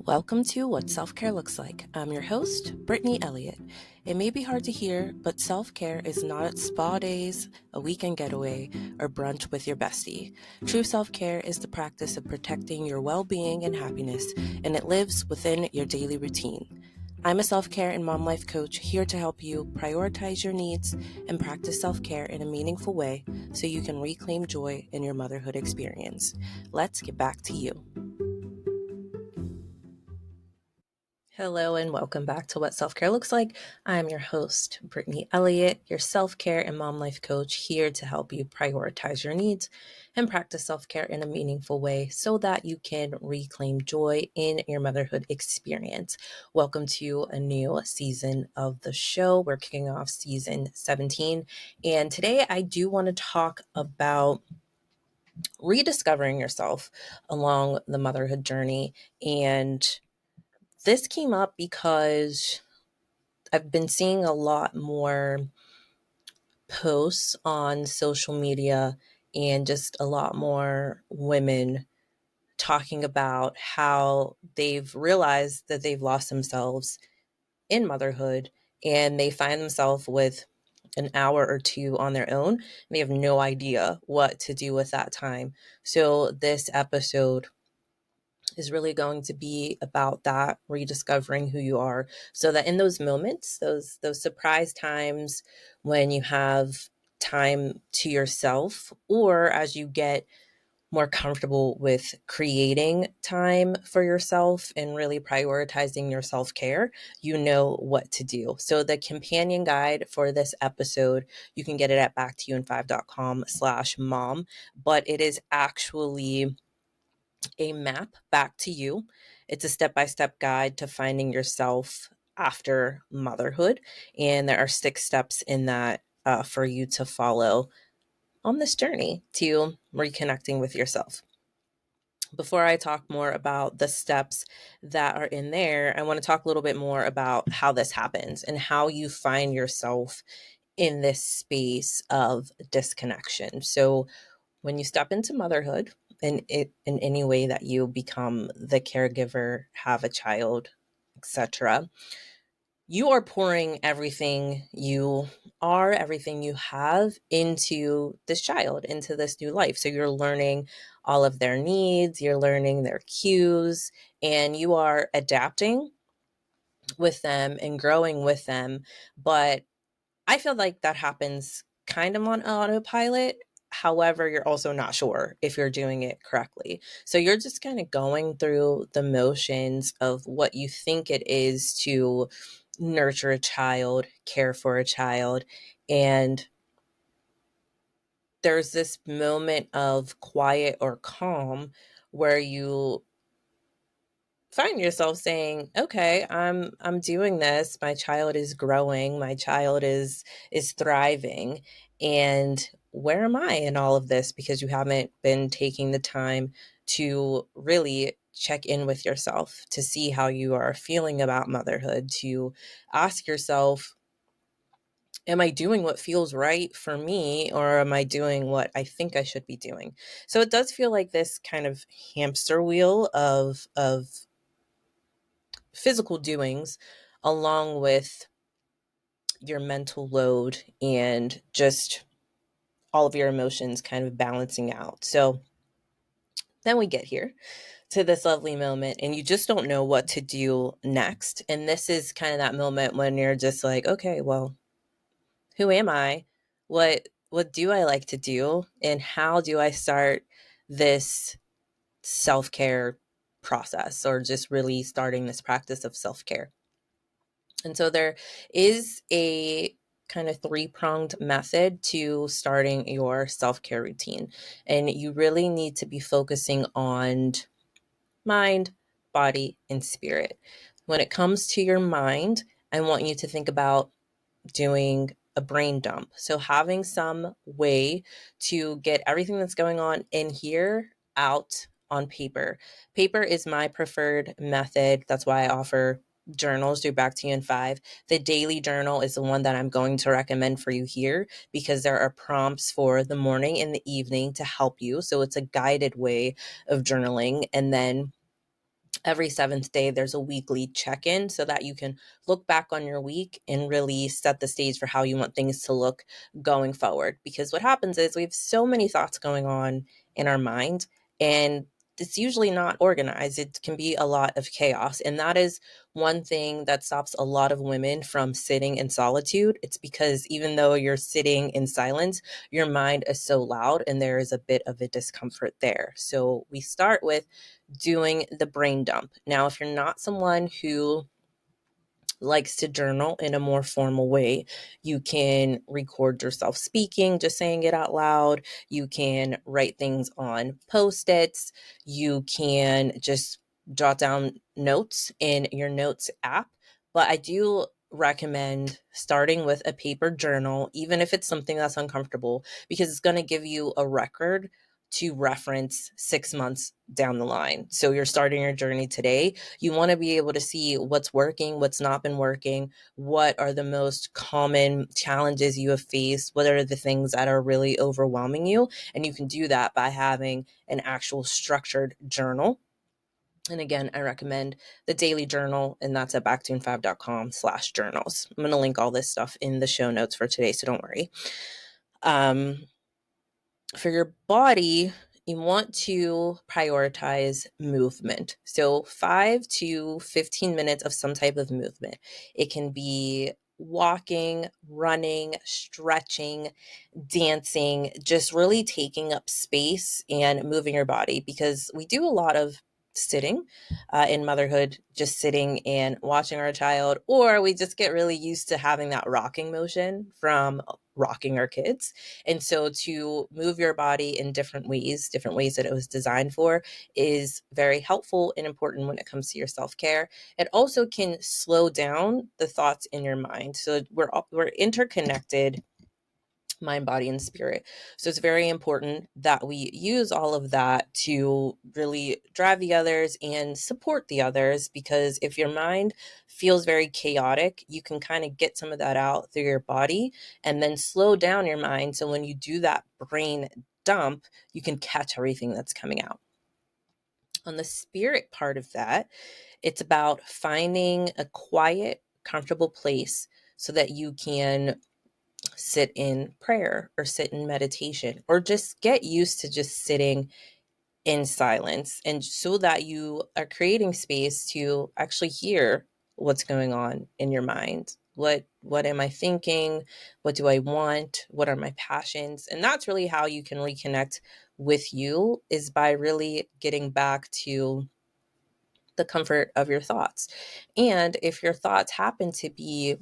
Welcome to What Self-Care Looks Like. I'm your host, Brittany Elliott. It may be hard to hear, but self-care is not spa days, a weekend getaway, or brunch with your bestie. True self-care is the practice of protecting your well-being and happiness, and it lives within your daily routine. I'm a self-care and mom life coach here to help you prioritize your needs and practice self-care in a meaningful way so you can reclaim joy in your motherhood experience. Let's get back to you. Hello and welcome back to What Self-Care Looks Like. I'm your host, Brittany Elliott, your self-care and mom life coach here to help you prioritize your needs and practice self-care in a meaningful way so that you can reclaim joy in your motherhood experience. Welcome to a new season of the show. We're kicking off season 17, and today I do want to talk about rediscovering yourself along the motherhood journey. And this came up because I've been seeing a lot more posts on social media and just a lot more women talking about how they've realized that they've lost themselves in motherhood and they find themselves with an hour or two on their own. And they have no idea what to do with that time. So this episode is really going to be about that, rediscovering who you are, so that in those moments, those surprise times when you have time to yourself, or as you get more comfortable with creating time for yourself and really prioritizing your self-care, you know what to do. So the companion guide for this episode, you can get it at backtouin5.com/mom, but it is actually a map back to you. It's a step-by-step guide to finding yourself after motherhood. And there are 6 steps in that for you to follow on this journey to reconnecting with yourself. Before I talk more about the steps that are in there, I want to talk a little bit more about how this happens and how you find yourself in this space of disconnection. So when you step into motherhood, in any way that you become the caregiver, have a child, etc., you are pouring everything you are, everything you have into this child, into this new life. So you're learning all of their needs, you're learning their cues, and you are adapting with them and growing with them. But I feel like that happens kind of on autopilot. However, you're also not sure if you're doing it correctly. So you're just kind of going through the motions of what you think it is to nurture a child, care for a child. And there's this moment of quiet or calm where you find yourself saying, okay, I'm doing this, my child is growing, my child is thriving, and where am I in all of this? Because you haven't been taking the time to really check in with yourself, to see how you are feeling about motherhood, to ask yourself, am I doing what feels right for me, or am I doing what I think I should be doing? So it does feel like this kind of hamster wheel of physical doings along with your mental load and just all of your emotions kind of balancing out. So then we get here to this lovely moment and you just don't know what to do next. And this is kind of that moment when you're just like, okay, well, who am I? What do I like to do? And how do I start this self-care process, or just really starting this practice of self-care? And so there is a kind of 3-pronged method to starting your self-care routine. And you really need to be focusing on mind, body, and spirit. When it comes to your mind, I want you to think about doing a brain dump. So having some way to get everything that's going on in here out on paper. Paper is my preferred method. That's why I offer journals through Back to You in 5. The daily journal is the one that I'm going to recommend for you here because there are prompts for the morning and the evening to help you. So it's a guided way of journaling. And then every seventh day, there's a weekly check-in so that you can look back on your week and really set the stage for how you want things to look going forward. Because what happens is we have so many thoughts going on in our mind, and it's usually not organized. It can be a lot of chaos. And that is one thing that stops a lot of women from sitting in solitude. It's because even though you're sitting in silence, your mind is so loud and there is a bit of a discomfort there. So we start with doing the brain dump. Now, if you're not someone who likes to journal in a more formal way, you can record yourself speaking, just saying it out loud. You can write things on post-its. You can just jot down notes in your notes app. But I do recommend starting with a paper journal, even if it's something that's uncomfortable, because it's going to give you a record to reference 6 months down the line. So you're starting your journey today. You want to be able to see what's working, what's not been working, what are the most common challenges you have faced, what are the things that are really overwhelming you. And you can do that by having an actual structured journal. And again, I recommend the daily journal, and that's at backtoon5.com/journals. I'm going to link all this stuff in the show notes for today, so don't worry. For your body, you want to prioritize movement. So 5 to 15 minutes of some type of movement. It can be walking, running, stretching, dancing, just really taking up space and moving your body, because we do a lot of sitting in motherhood, just sitting and watching our child, or we just get really used to having that rocking motion from rocking our kids. And so to move your body in different ways that it was designed for, is very helpful and important when it comes to your self-care. It also can slow down the thoughts in your mind. So we're interconnected, mind, body, and spirit. So it's very important that we use all of that to really drive the others and support the others, because if your mind feels very chaotic, you can kind of get some of that out through your body and then slow down your mind. So when you do that brain dump, you can catch everything that's coming out. On the spirit part of that, it's about finding a quiet, comfortable place so that you can sit in prayer or sit in meditation, or just get used to just sitting in silence, and so that you are creating space to actually hear what's going on in your mind. What am I thinking? What do I want? What are my passions? And that's really how you can reconnect with you, is by really getting back to the comfort of your thoughts. And if your thoughts happen to be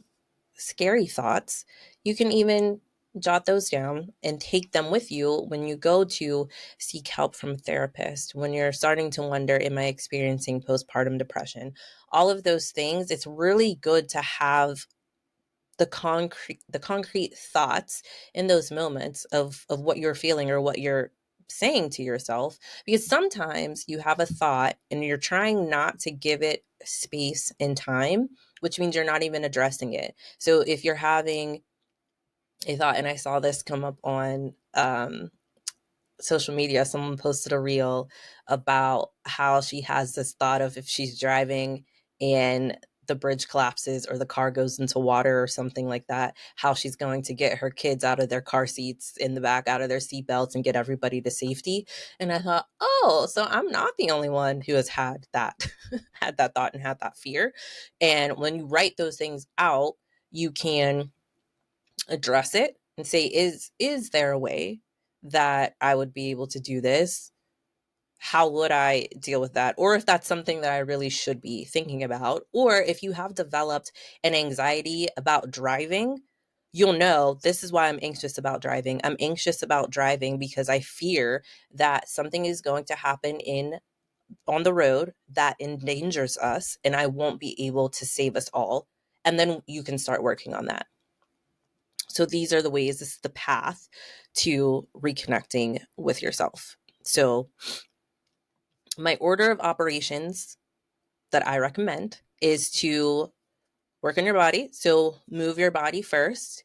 scary thoughts, you can even jot those down and take them with you when you go to seek help from a therapist, when you're starting to wonder, am I experiencing postpartum depression? All of those things, it's really good to have the concrete thoughts in those moments of what you're feeling or what you're saying to yourself, because sometimes you have a thought and you're trying not to give it space and time, which means you're not even addressing it. So if you're having a thought, and I saw this come up on social media, someone posted a reel about how she has this thought of, if she's driving and the bridge collapses or the car goes into water or something like that, how she's going to get her kids out of their car seats in the back, out of their seat belts, and get everybody to safety. And I thought, oh, so I'm not the only one who has had that had that thought and had that fear. And when you write those things out, you can address it and say, is there a way that I would be able to do this? How would I deal with that? Or if that's something that I really should be thinking about. Or if you have developed an anxiety about driving, you'll know, this is why I'm anxious about driving. I'm anxious about driving because I fear that something is going to happen on the road that endangers us, and I won't be able to save us all. And then you can start working on that. So these are the ways, this is the path to reconnecting with yourself. So my order of operations that I recommend is to work on your body. So move your body first.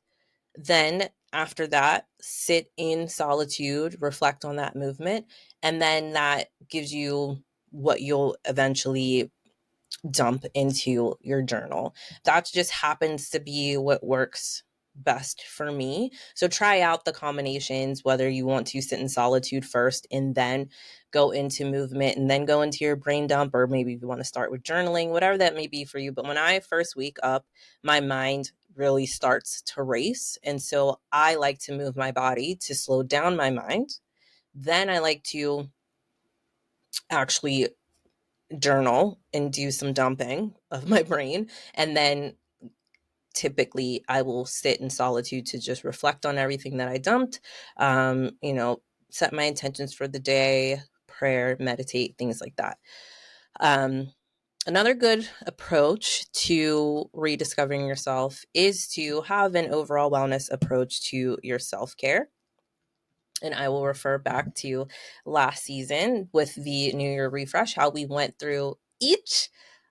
Then after that, sit in solitude, reflect on that movement. And then that gives you what you'll eventually dump into your journal. That just happens to be what works best for me. So try out the combinations, whether you want to sit in solitude first and then go into movement and then go into your brain dump, or maybe you want to start with journaling, whatever that may be for you. But when I first wake up, my mind really starts to race. And so I like to move my body to slow down my mind. Then I like to actually journal and do some dumping of my brain. And then typically I will sit in solitude to just reflect on everything that I dumped, set my intentions for the day, prayer, meditate, things like that. Another good approach to rediscovering yourself is to have an overall wellness approach to your self-care. And I will refer back to last season with the New Year refresh, how we went through each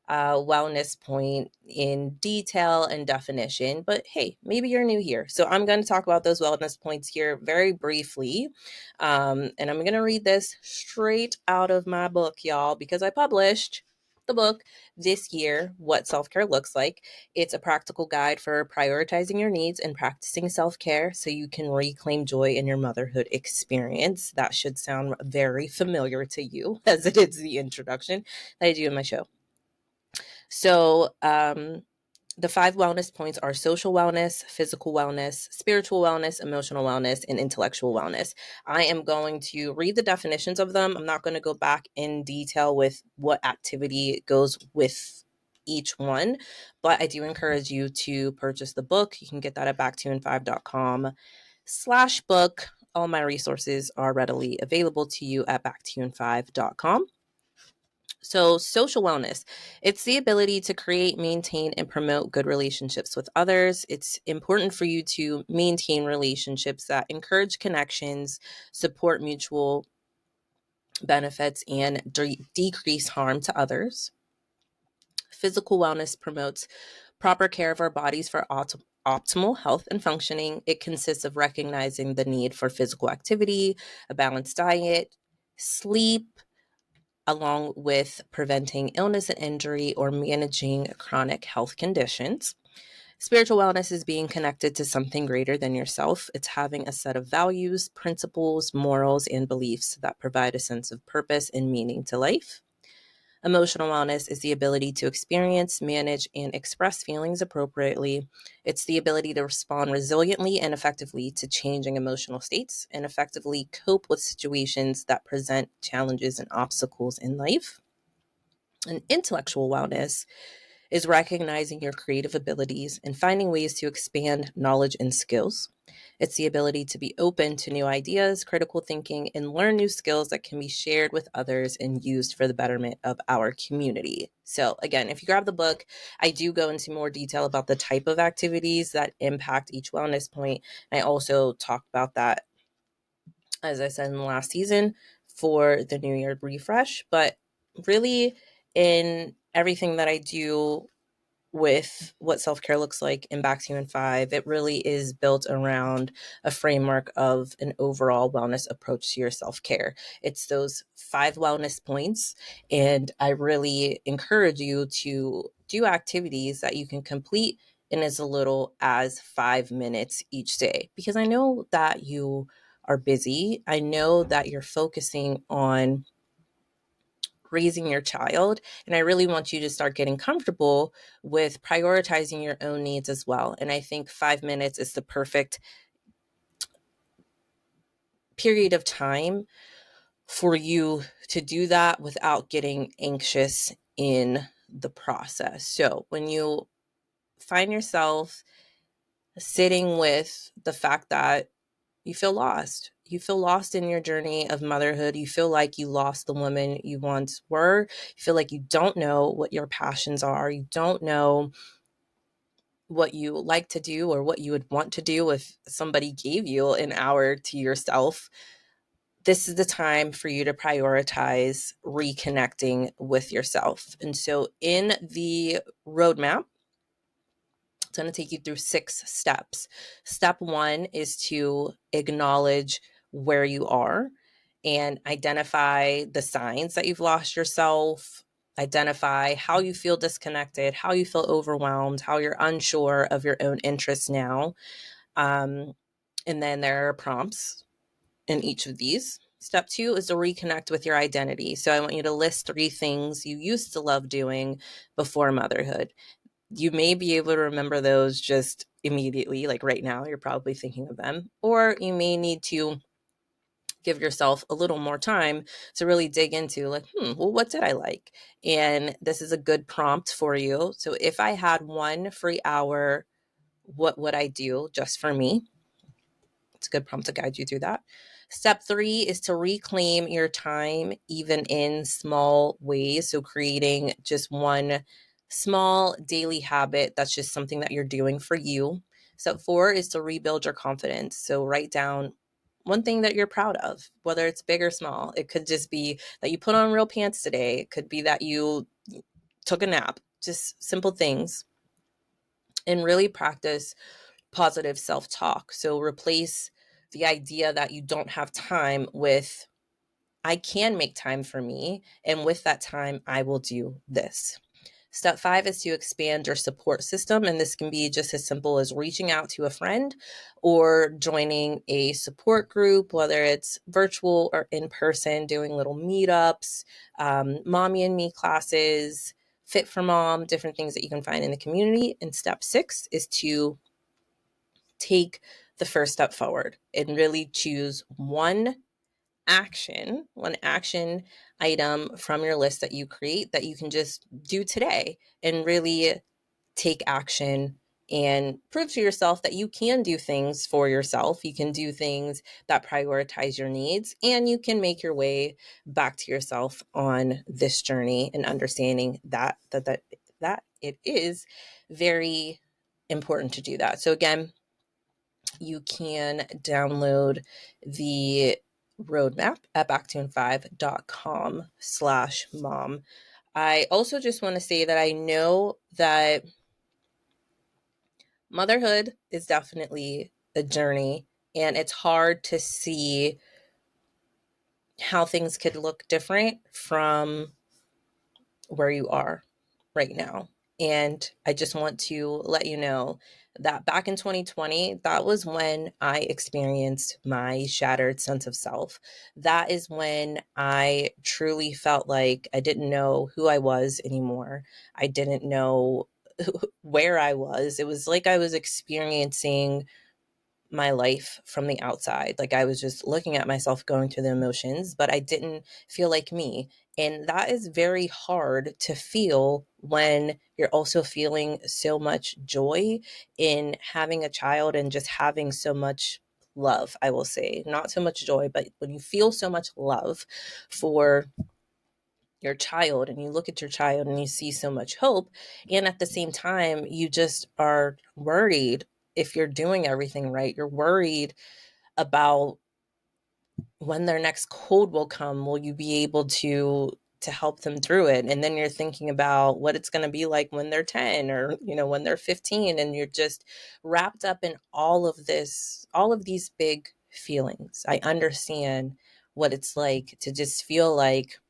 wellness point in detail and definition. But hey, maybe you're new here. So I'm going to talk about those wellness points here very briefly. And I'm going to read this straight out of my book, y'all, because I published the book this year, What Self-Care Looks Like. It's a practical guide for prioritizing your needs and practicing self-care so you can reclaim joy in your motherhood experience. That should sound very familiar to you, as it is the introduction that I do in my show. So, the 5 wellness points are social wellness, physical wellness, spiritual wellness, emotional wellness, and intellectual wellness. I am going to read the definitions of them. I'm not going to go back in detail with what activity goes with each one, but I do encourage you to purchase the book. You can get that at backtiyouin5.com/book. All my resources are readily available to you at backtiyouin5.com. So, social wellness, it's the ability to create, maintain, and promote good relationships with others. It's important for you to maintain relationships that encourage connections, support mutual benefits, and decrease harm to others. Physical wellness promotes proper care of our bodies for optimal health and functioning. It consists of recognizing the need for physical activity, a balanced diet, sleep, along with preventing illness and injury or managing chronic health conditions. Spiritual wellness is being connected to something greater than yourself. It's having a set of values, principles, morals, and beliefs that provide a sense of purpose and meaning to life. Emotional wellness is the ability to experience, manage, and express feelings appropriately. It's the ability to respond resiliently and effectively to changing emotional states and effectively cope with situations that present challenges and obstacles in life. And intellectual wellness is recognizing your creative abilities and finding ways to expand knowledge and skills. It's the ability to be open to new ideas, critical thinking, and learn new skills that can be shared with others and used for the betterment of our community. So, again, if you grab the book, I do go into more detail about the type of activities that impact each wellness point. I also talk about that, as I said in the last season, for the New Year refresh. But really, in everything that I do with what self-care looks like in Back to You in 5, it really is built around a framework of an overall wellness approach to your self-care. It's those 5 wellness points, and I really encourage you to do activities that you can complete in as little as 5 minutes each day, because I know that you are busy. I know that you're focusing on raising your child. And I really want you to start getting comfortable with prioritizing your own needs as well. And I think 5 minutes is the perfect period of time for you to do that without getting anxious in the process. So when you find yourself sitting with the fact that you feel lost. You feel lost in your journey of motherhood. You feel like you lost the woman you once were. You feel like you don't know what your passions are. You don't know what you like to do or what you would want to do if somebody gave you an hour to yourself. This is the time for you to prioritize reconnecting with yourself. And so in the roadmap, it's going to take you through 6 steps. Step 1 is to acknowledge where you are and identify the signs that you've lost yourself, identify how you feel disconnected, how you feel overwhelmed, how you're unsure of your own interests now. And then there are prompts in each of these. Step 2 is to reconnect with your identity. So I want you to list 3 things you used to love doing before motherhood. You may be able to remember those just immediately, like right now, you're probably thinking of them, or you may need to give yourself a little more time to really dig into, like, well, what did I like? And this is a good prompt for you. So if I had 1 free hour, what would I do just for me? It's a good prompt to guide you through that. Step 3 is to reclaim your time, even in small ways. So creating just one small daily habit that's just something that you're doing for you. Step 4 is to rebuild your confidence. So write down one thing that you're proud of, whether it's big or small. It could just be that you put on real pants today. It could be that you took a nap, just simple things. And really practice positive self-talk. So replace the idea that you don't have time with, I can make time for me, and with that time, I will do this. Step 5 is to expand your support system, and this can be just as simple as reaching out to a friend or joining a support group, whether it's virtual or in person, doing little meetups, mommy and me classes, fit for mom, different things that you can find in the community. And step 6 is to take the first step forward and really choose one action item from your list that you create that you can just do today and really take action and prove to yourself that you can do things for yourself. You can do things that prioritize your needs, and you can make your way back to yourself on this journey and understanding that it is very important to do that. So again, you can download the roadmap at backtune5.com/mom. I also just want to say that I know that motherhood is definitely a journey, and it's hard to see how things could look different from where you are right now. And I just want to let you know that back in 2020, that was when I experienced my shattered sense of self. That is when I truly felt like I didn't know who I was anymore. I didn't know where I was. It was like I was experiencing my life from the outside. Like I was just looking at myself going through the emotions, but I didn't feel like me. And that is very hard to feel when you're also feeling so much joy in having a child and just having so much love, I will say. Not so much joy, but when you feel so much love for your child and you look at your child and you see so much hope, and at the same time you just are worried if you're doing everything right. You're worried about when their next cold will come. Will you be able to help them through it? And then you're thinking about what it's going to be like when they're 10, or when they're 15, and you're just wrapped up in all of this, all of these big feelings. I understand what it's like to just feel like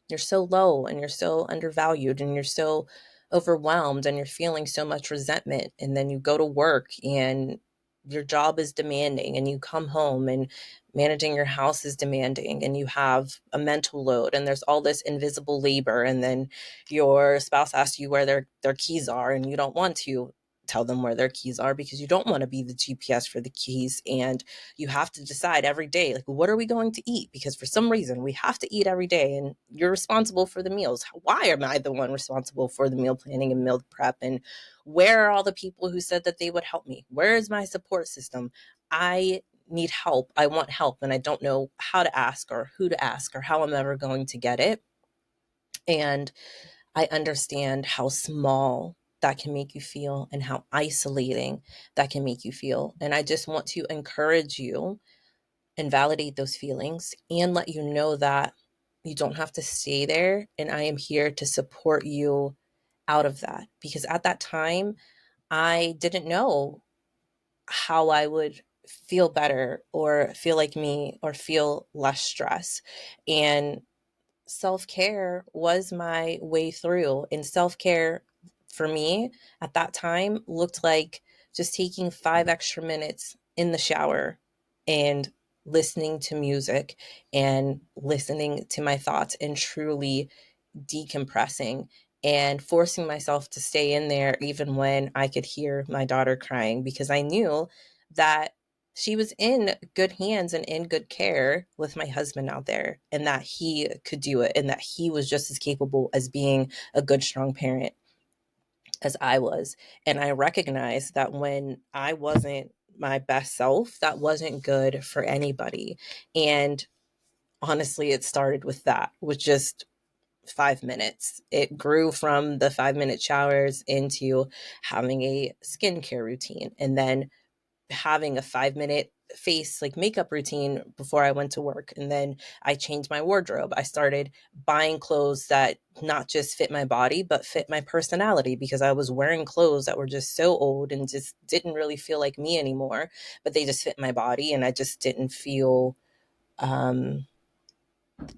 you're so low and you're so undervalued and you're so overwhelmed and you're feeling so much resentment. And then you go to work and your job is demanding, and you come home and managing your house is demanding, and you have a mental load, and there's all this invisible labor. And then your spouse asks you where their keys are, and you don't want to tell them where their keys are because you don't want to be the GPS for the keys. And you have to decide every day, like, what are we going to eat? Because for some reason we have to eat every day, and you're responsible for the meals. Why am I the one responsible for the meal planning and meal prep? And where are all the people who said that they would help me? Where is my support system? I need help. I want help, and I don't know how to ask or who to ask or how I'm ever going to get it. And I understand how small that can make you feel and how isolating that can make you feel. And I just want to encourage you and validate those feelings and let you know that you don't have to stay there. And I am here to support you out of that, because at that time, I didn't know how I would feel better or feel like me or feel less stress. And self-care was my way through. And self-care for me at that time looked like just taking 5 extra minutes in the shower and listening to music and listening to my thoughts and truly decompressing and forcing myself to stay in there even when I could hear my daughter crying, because I knew that she was in good hands and in good care with my husband out there, and that he could do it, and that he was just as capable as being a good, strong parent as I was. And I recognized that when I wasn't my best self, that wasn't good for anybody. And honestly, it started with that, with just 5 minutes. It grew from the 5 minute showers into having a skincare routine, and then having a 5 minute face like makeup routine before I went to work. And then I changed my wardrobe. I started buying clothes that not just fit my body, but fit my personality, because I was wearing clothes that were just so old and just didn't really feel like me anymore, but they just fit my body. And I just didn't feel,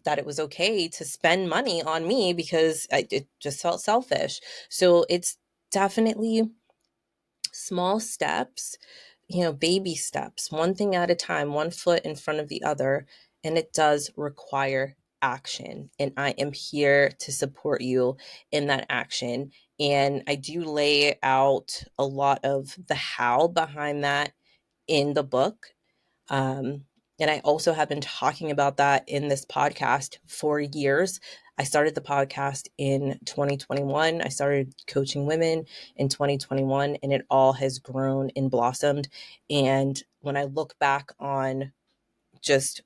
that it was okay to spend money on me, because it just felt selfish. So it's definitely small steps, baby steps, one thing at a time, one foot in front of the other. And it does require action. And I am here to support you in that action. And I do lay out a lot of the how behind that in the book. Um, and I also have been talking about that in this podcast for years. I started the podcast in 2021. I started coaching women in 2021, and it all has grown and blossomed. And when I look back on just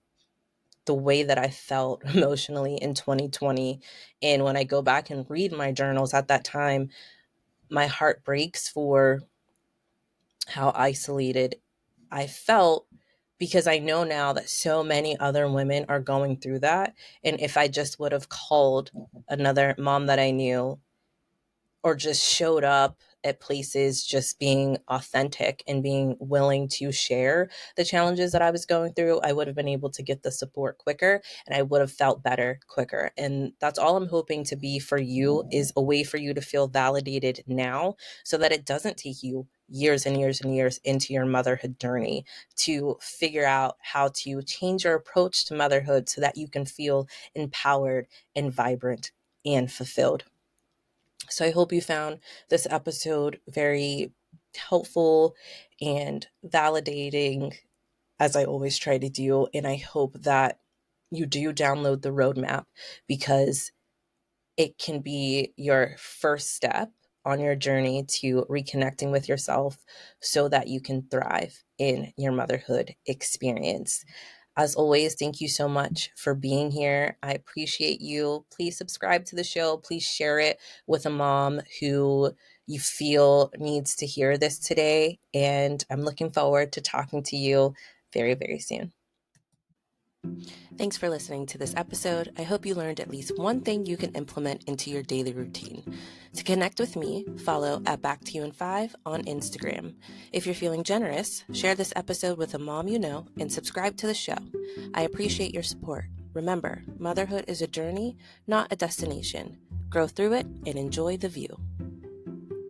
the way that I felt emotionally in 2020, and when I go back and read my journals at that time, my heart breaks for how isolated I felt, because I know now that so many other women are going through that. And if I just would have called another mom that I knew, or just showed up at places just being authentic and being willing to share the challenges that I was going through, I would have been able to get the support quicker, and I would have felt better quicker. And that's all I'm hoping to be for you, is a way for you to feel validated now, so that it doesn't take you years and years and years into your motherhood journey to figure out how to change your approach to motherhood so that you can feel empowered and vibrant and fulfilled. So I hope you found this episode very helpful and validating, as I always try to do. And I hope that you do download the roadmap, because it can be your first step on your journey to reconnecting with yourself so that you can thrive in your motherhood experience. As always, thank you so much for being here. I appreciate you. Please subscribe to the show. Please share it with a mom who you feel needs to hear this today. And I'm looking forward to talking to you very, very soon. Thanks for listening to this episode. I hope you learned at least one thing you can implement into your daily routine. To connect with me, follow at Back to You in 5 on Instagram. If you're feeling generous, share this episode with a mom you know and subscribe to the show. I appreciate your support. Remember, motherhood is a journey, not a destination. Grow through it and enjoy the view.